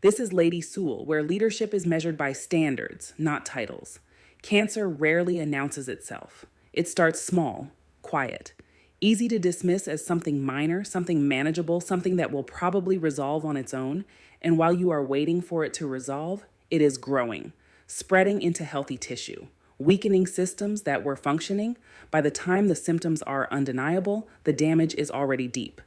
This is Lady Sewell, where leadership is measured by standards, not titles. Cancer rarely announces itself. It starts small, quiet, easy to dismiss as something minor, something manageable, something that will probably resolve on its own. And while you are waiting for it to resolve, it is growing, spreading into healthy tissue, weakening systems that were functioning. By the time the symptoms are undeniable, the damage is already deep.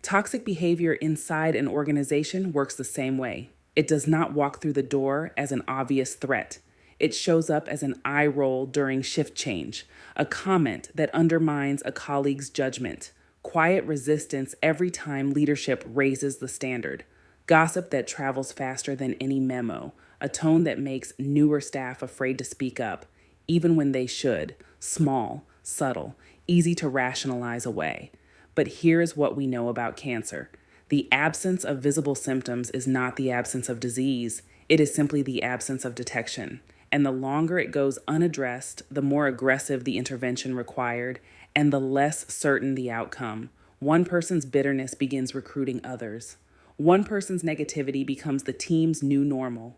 Toxic behavior inside an organization works the same way. It does not walk through the door as an obvious threat. It shows up as an eye roll during shift change, a comment that undermines a colleague's judgment, quiet resistance every time leadership raises the standard, gossip that travels faster than any memo, a tone that makes newer staff afraid to speak up, even when they should, small, subtle, easy to rationalize away. But here's what we know about cancer. The absence of visible symptoms is not the absence of disease. It is simply the absence of detection. And the longer it goes unaddressed, the more aggressive the intervention required, and the less certain the outcome. One person's bitterness begins recruiting others. One person's negativity becomes the team's new normal.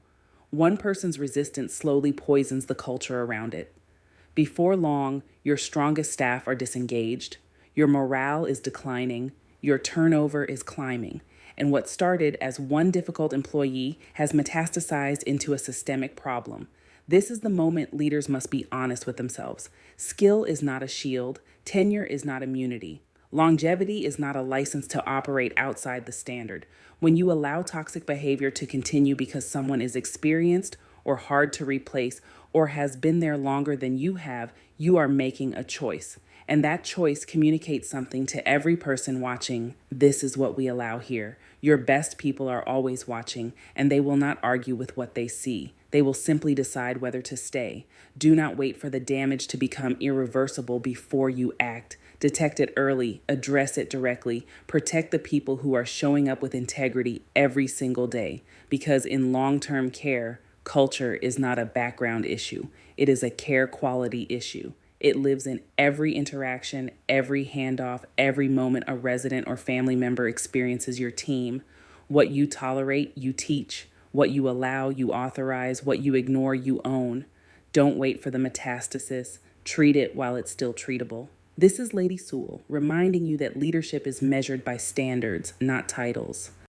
One person's resistance slowly poisons the culture around it. Before long, your strongest staff are disengaged. Your morale is declining. Your turnover is climbing. And what started as one difficult employee has metastasized into a systemic problem. This is the moment leaders must be honest with themselves. Skill is not a shield. Tenure is not immunity. Longevity is not a license to operate outside the standard. When you allow toxic behavior to continue because someone is experienced or hard to replace or has been there longer than you have, you are making a choice. And that choice communicates something to every person watching. This is what we allow here. Your best people are always watching, and they will not argue with what they see. They will simply decide whether to stay. Do not wait for the damage to become irreversible before you act. Detect it early, address it directly, protect the people who are showing up with integrity every single day. Because in long-term care, culture is not a background issue. It is a care quality issue. It lives in every interaction, every handoff, every moment a resident or family member experiences your team. What you tolerate, you teach. What you allow, you authorize. What you ignore, you own. Don't wait for the metastasis. Treat it while it's still treatable. This is Lady Sewell, reminding you that leadership is measured by standards, not titles.